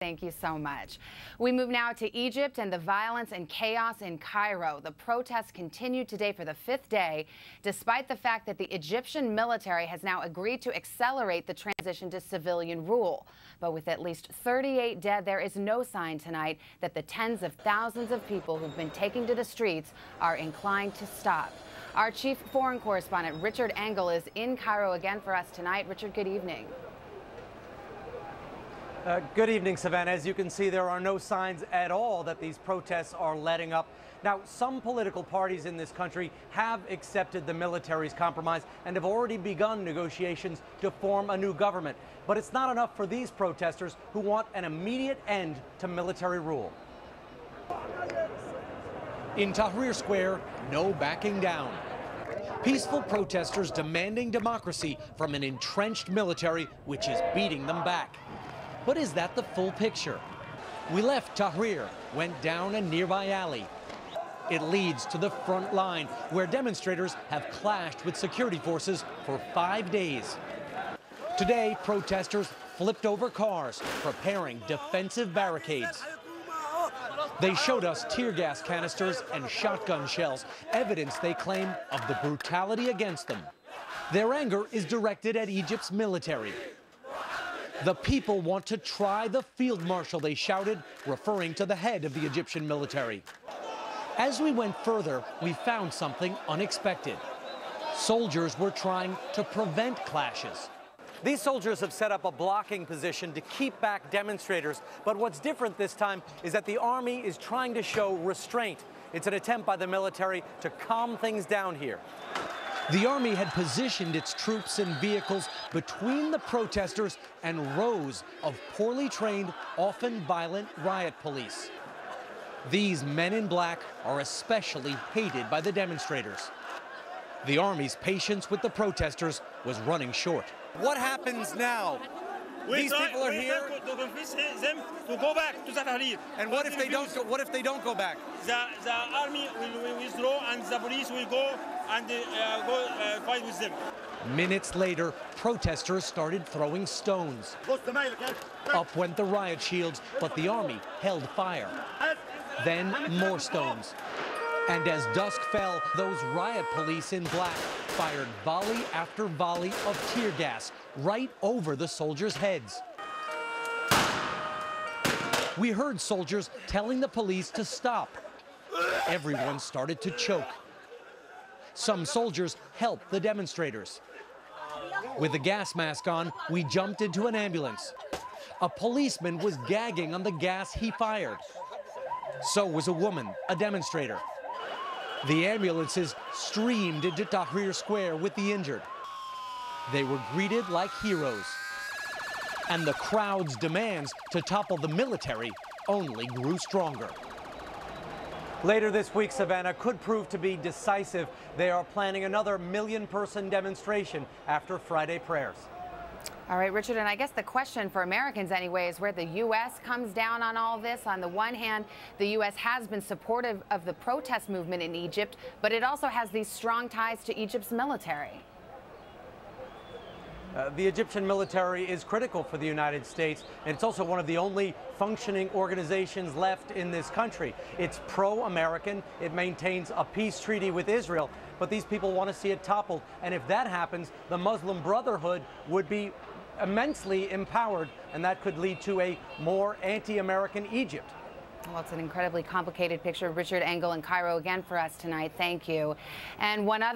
Thank you so much. We move now to Egypt and the violence and chaos in Cairo. The protests continue today for the fifth day, despite the fact that the Egyptian military has now agreed to accelerate the transition to civilian rule. But with at least 38 dead, there is no sign tonight that the tens of thousands of people who've been taking to the streets are inclined to stop. Our chief foreign correspondent, Richard Engel, is in Cairo again for us tonight. Richard, good evening. Good evening, Savannah. As you can see, there are no signs at all that these protests are letting up. Now, some political parties in this country have accepted the military's compromise and have already begun negotiations to form a new government. But it's not enough for these protesters who want an immediate end to military rule. In Tahrir Square, no backing down. Peaceful protesters demanding democracy from an entrenched military which is beating them back. But is that the full picture? We left Tahrir, went down a nearby alley. It leads to the front line, where demonstrators have clashed with security forces for 5 days. Today, protesters flipped over cars, preparing defensive barricades. They showed us tear gas canisters and shotgun shells, evidence they claim of the brutality against them. Their anger is directed at Egypt's military. The people want to try the field marshal, they shouted, referring to the head of the Egyptian military. As we went further, we found something unexpected. Soldiers were trying to prevent clashes. These soldiers have set up a blocking position to keep back demonstrators. But what's different this time is that the army is trying to show restraint. It's an attempt by the military to calm things down here. The army had positioned its troops and vehicles between the protesters and rows of poorly trained, often violent riot police. These men in black are especially hated by the demonstrators. The army's patience with the protesters was running short. What happens now? These people are here to convince them to go back to Tahrir. And what if they don't go, what if they don't go back? The army will withdraw and the police will go and fight with them. Minutes later, protesters started throwing stones. Up went the riot shields, but the army held fire. Then more stones. And as dusk fell, those riot police in black fired volley after volley of tear gas right over the soldiers' heads. We heard soldiers telling the police to stop. Everyone started to choke. Some soldiers helped the demonstrators. With a gas mask on, we jumped into an ambulance. A policeman was gagging on the gas he fired. So was a woman, a demonstrator. The ambulances streamed into Tahrir Square with the injured. They were greeted like heroes. And the crowd's demands to topple the military only grew stronger. Later this week, Savannah, could prove to be decisive. They are planning another million-person demonstration after Friday prayers. All right, Richard, and I guess the question for Americans anyway is where the U.S. comes down on all this. On the one hand, the U.S. has been supportive of the protest movement in Egypt, but it also has these strong ties to Egypt's military. The Egyptian military is critical for the United States, and it's also one of the only functioning organizations left in this country. It's pro-American. It maintains a peace treaty with Israel, but these people want to see it toppled. And if that happens, the Muslim Brotherhood would be immensely empowered, and that could lead to a more anti-American Egypt. Well, it's an incredibly complicated picture. Richard Engel in Cairo again for us tonight. Thank you. And one other